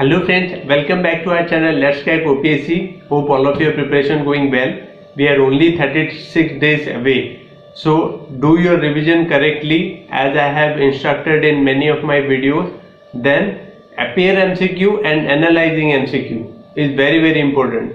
Hello friends, welcome back to our channel Let's Crack OPSC. Hope all of your preparation going well. We are only 36 days away. So do your revision correctly as I have instructed in many of my videos. Then appear MCQ and analyzing MCQ is very important.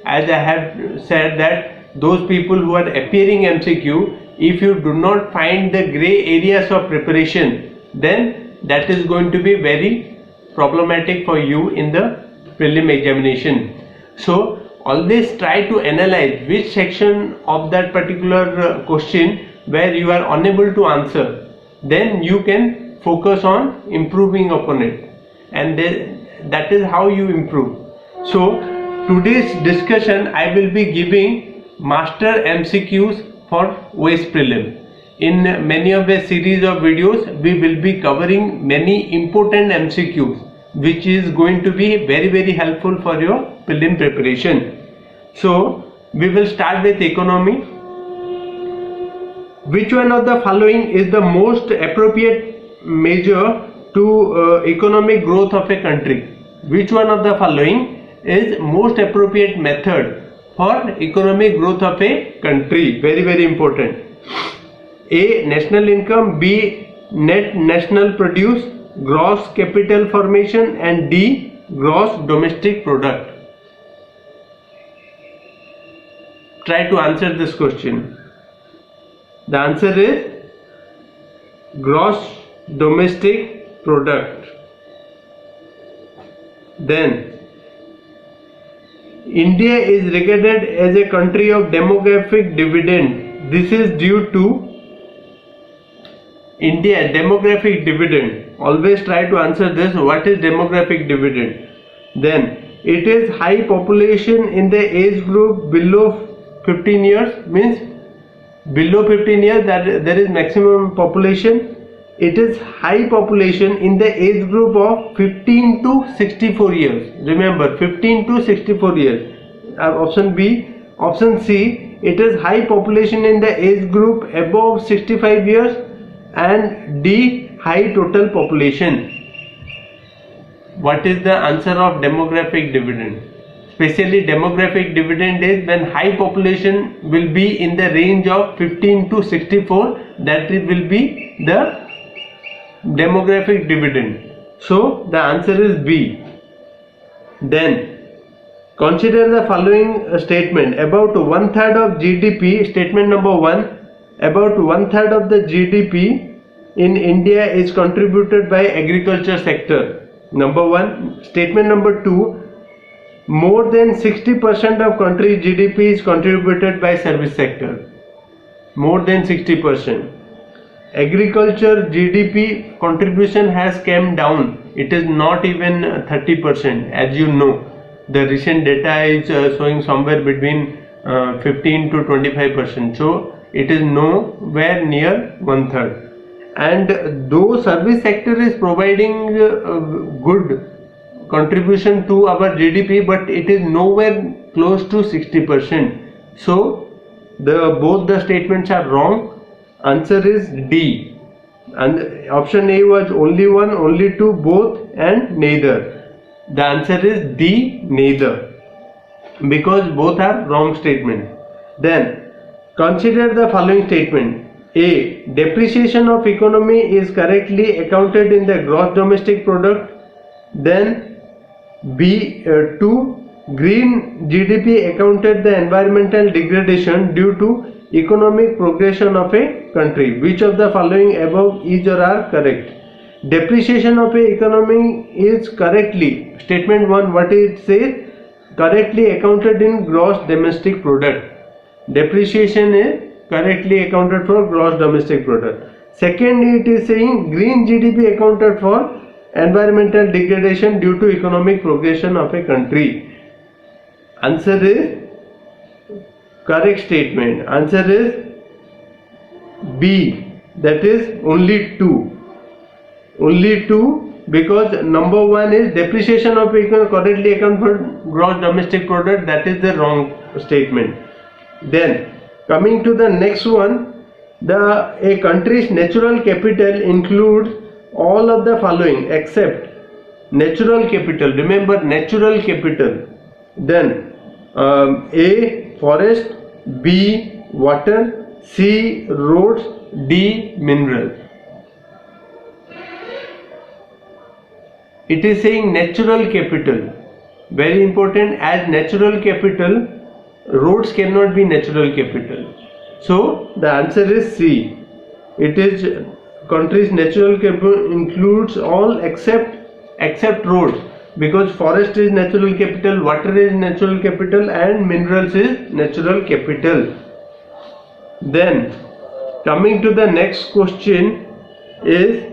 As I have said that those people who are appearing MCQ, if you do not find the gray areas of preparation, then that is going to be very problematic for you in the prelim examination. So always try to analyze which section of that particular question where you are unable to answer, then you can focus on improving upon it, and that is how you improve. So today's discussion I will be giving master MCQs for OS prelim. In many of the series of videos, we will be covering many important MCQs, which is going to be very helpful for your prelim preparation. So we will start with economy. Which one of the following is the most appropriate measure to economic growth of a country? Which one of the following is most appropriate method for economic growth of a country? Very important. A. National income. B. Net national produce, gross capital formation, and D. Gross domestic product. Try to answer this question. The answer is gross domestic product. Then India is regarded as a country of demographic dividend. This is due to India demographic dividend. Always try to answer this. What is demographic dividend? Then it is high population in the age group below 15 years, means below 15 years that there is maximum population. It is high population in the age group of 15 to 64 years. Remember, 15 to 64 years. Option B. Option C. It is high population in the age group above 65 years. And D. High total population. What is the answer of demographic dividend? Especially demographic dividend is when high population will be in the range of 15 to 64, that will be the demographic dividend. So the answer is B. Then consider the following statement. About 1/3 of GDP, statement number 1, about 1/3 of the GDP in India is contributed by agriculture sector. Number 1. Statement number 2, more than 60% of country's GDP is contributed by service sector. More than 60%. Agriculture GDP contribution has come down. It is not even 30%. As you know, the recent data is showing somewhere between 15 to 25%. So it is nowhere near 1/3. And though service sector is providing good contribution to our GDP, but it is nowhere close to 60%. So both the statements are wrong. Answer is D. And option A was only one, only two, both, and neither. The answer is D, neither, because both are wrong statements. Then consider the following statement. A. Depreciation of economy is correctly accounted in the gross domestic product. Then B. 2. Green GDP accounted the environmental degradation due to economic progression of a country. Which of the following above is or are correct? Depreciation of a economy is correctly, statement 1, what it says, correctly accounted in gross domestic product. Depreciation is correctly accounted for gross domestic product. Second, it is saying green GDP accounted for environmental degradation due to economic progression of a country. Answer is correct statement. Answer is B, that is only 2. Only 2, because number 1 is depreciation of economy correctly account for gross domestic product. That is the wrong statement. Then coming to the next one, a country's natural capital includes all of the following except natural capital. Remember natural capital. Then A forest, B water, C roads, D mineral. It is saying natural capital. Very important, as natural capital, roads cannot be natural capital. So the answer is C. It is country's natural capital includes all except roads, because forest is natural capital, water is natural capital, and minerals is natural capital. Then coming to the next question is,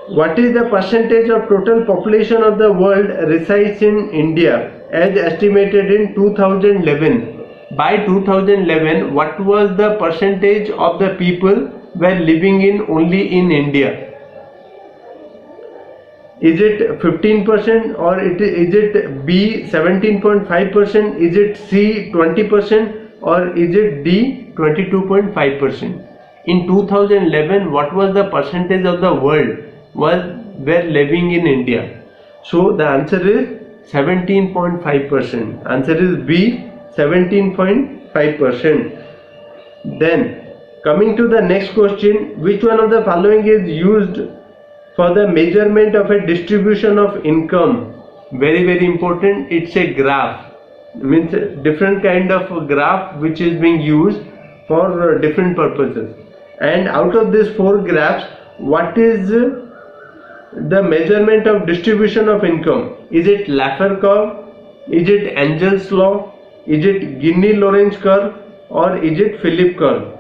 what is the percentage of total population of the world resides in India as estimated in 2011? By 2011, what was the percentage of the people were living in only in India? Is it 15%, or is it B 17.5%? Is it C 20%, or is it D 22.5%? In 2011, what was the percentage of the world were living in India? So the answer is 17.5%. Answer is B 17.5%. Then coming to the next question, which one of the following is used for the measurement of a distribution of income? Very important. It's a graph. Means different kind of graph which is being used for different purposes. And out of these four graphs, what is the measurement of distribution of income? Is it Laffer curve? Is it Engel's law? Is it Gini-Lorentz curve? Or is it Philip curve?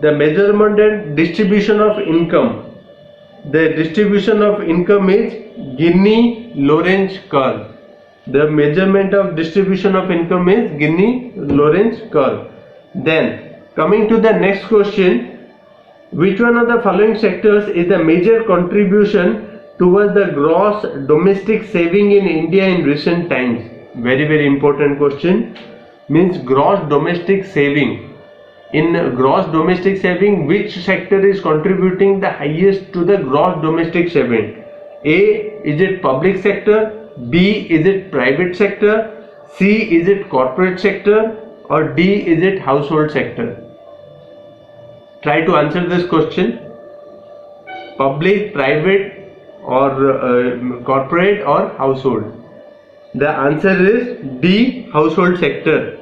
The measurement and distribution of income. The distribution of income is Gini-Lorentz curve. The measurement of distribution of income is Gini-Lorentz curve. Then coming to the next question, which one of the following sectors is the major contribution towards the gross domestic saving in India in recent times? Very important question. Means gross domestic saving. In gross domestic saving, which sector is contributing the highest to the gross domestic saving? A, is it public sector? B, is it private sector? C, is it corporate sector? Or D, is it household sector? Try to answer this question. Public, private, or corporate, or household? The answer is D, household sector.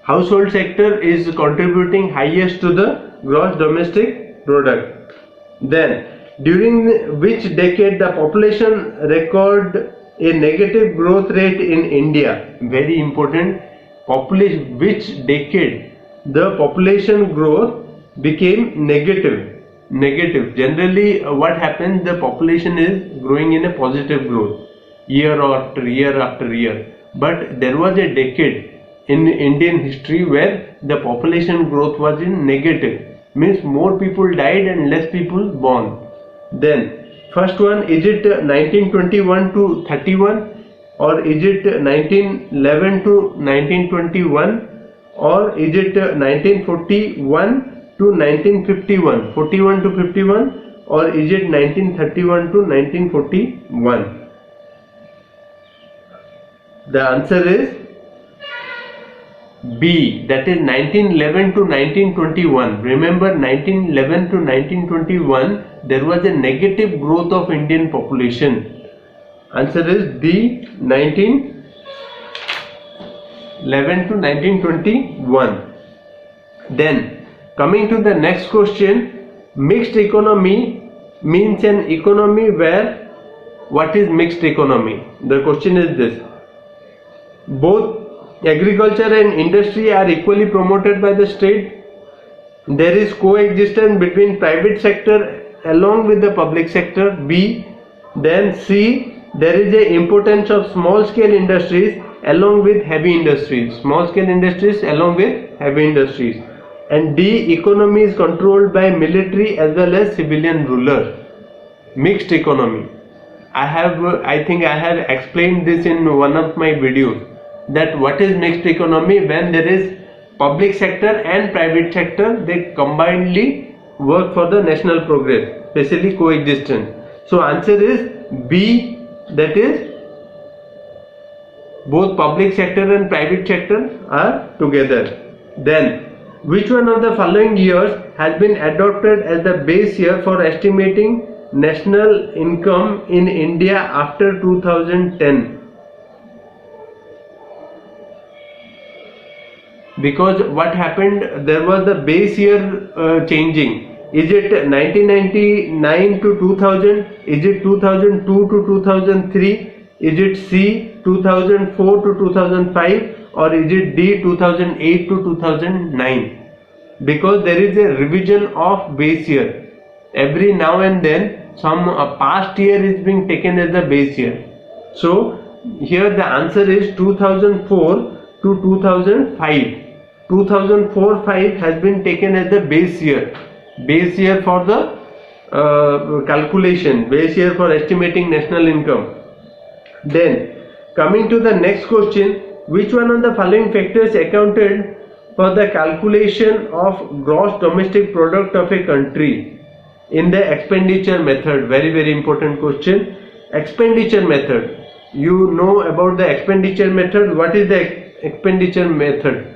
Household sector is contributing highest to the gross domestic product. Then during which decade the population recorded a negative growth rate in India? Very important. Which decade the population growth became negative? Generally what happens, the population is growing in a positive growth year after year, but there was a decade in Indian history where the population growth was in negative, means more people died and less people born. Then first one, is it 1921 to 31, or is it 1911 to 1921, or is it 1941 to 1951, 41 to 51, or is it 1931 to 1941? The answer is B, that is 1911 to 1921. Remember, 1911 to 1921 there was a negative growth of Indian population. Answer is D, 1911 to 1921. Then coming to the next question, mixed economy means an economy where, what is mixed economy? The question is this: both agriculture and industry are equally promoted by the state. There is coexistence between private sector along with the public sector. B. Then C, there is a importance of small scale industries along with heavy industries. Small scale industries along with heavy industries. And D, economy is controlled by military as well as civilian rulers. Mixed economy. I think I have explained this in one of my videos, that what is mixed economy, when there is public sector and private sector, they combinedly work for the national progress, especially coexistence. So answer is B, that is both public sector and private sector are together. Then which one of the following years has been adopted as the base year for estimating national income in India after 2010? Because what happened, there was the base year changing. Is it 1999 to 2000? Is it 2002 to 2003? Is it C 2004 to 2005? Or is it D 2008 to 2009? Because there is a revision of base year. Every now and then some past year is being taken as the base year. So here the answer is 2004 to 2005. 2004-5 has been taken as the base year for the calculation, base year for estimating national income. Then coming to the next question, which one of the following factors accounted for the calculation of gross domestic product of a country in the expenditure method? Very very important question. Expenditure method, you know about the expenditure method. What is the expenditure method?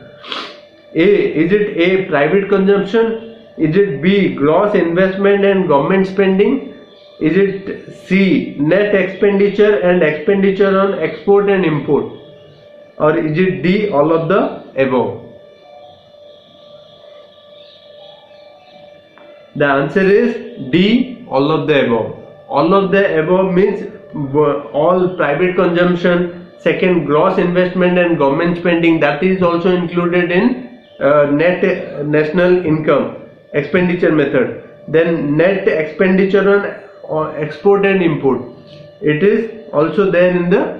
Is it A, private consumption? Is it B, gross investment and government spending? Is it C, net expenditure and expenditure on export and import? Or is it D, all of the above? The answer is D, all of the above. All of the above means all private consumption, second gross investment and government spending, that is also included in net national income expenditure method. Then net expenditure on export and import, it is also there in the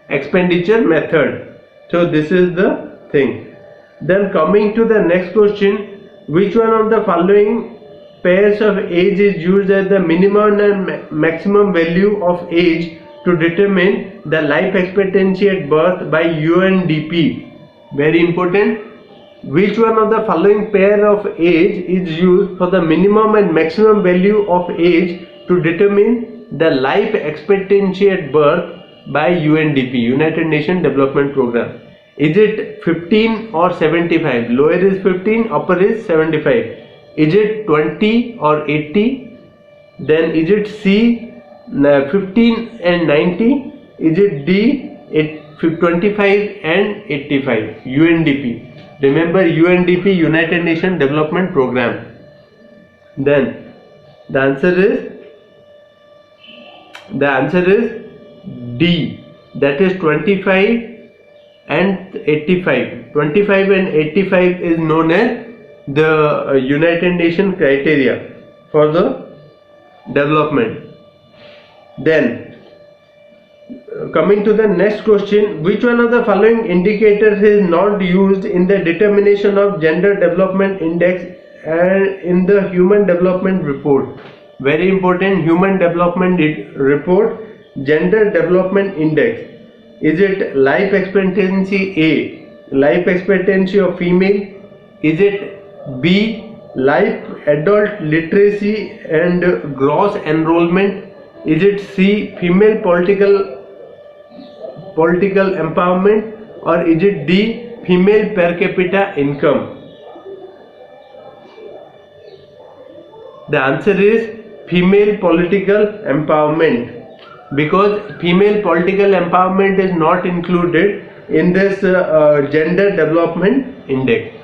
expenditure method. So this is the thing. Then coming to the next question, which one of the following pairs of age is used as the minimum and maximum value of age to determine the life expectancy at birth by UNDP? Very important. Which one of the following pair of age is used for the minimum and maximum value of age to determine the life expectancy at birth by UNDP, United Nations Development Program? Is it 15 or 75? Lower is 15, upper is 75. Is it 20 or 80? Then is it C 15 and 90? Is it D 25 and 85? UNDP. Remember UNDP, United Nations Development Program. Then the answer is D, that is 25 and 85. 25 and 85 is known as the United Nations criteria for the development. Then coming to the next question, which one of the following indicators is not used in the determination of gender development index and in the human development report? Very important, human development report, gender development index. Is it life expectancy A, life expectancy of female? Is it B, life adult literacy and gross enrollment? Is it C, female political empowerment? Or is it D, female per capita income? The answer is female political empowerment, because female political empowerment is not included in this gender development index.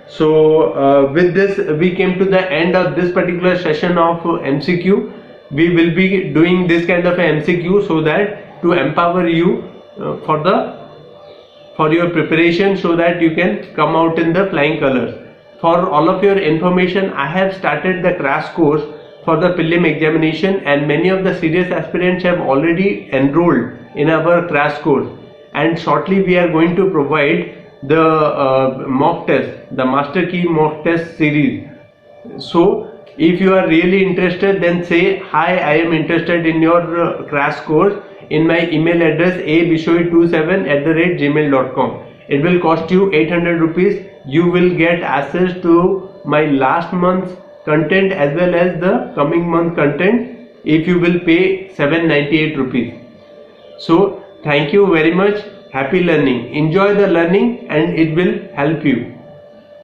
So with this we came to the end of this particular session of MCQ. We will be doing this kind of a MCQ so that to empower you for your preparation, so that you can come out in the flying colors. For all of your information, I have started the crash course for the prelim examination, and many of the serious aspirants have already enrolled in our crash course, and shortly we are going to provide the mock test, the master key mock test series. So if you are really interested, then say hi, I am interested in your crash course in my email address abishoi27@gmail.com. It will cost you 800 rupees. You will get access to my last month's content as well as the coming month content if you will pay 798 rupees. So thank you very much. Happy learning. Enjoy the learning and it will help you.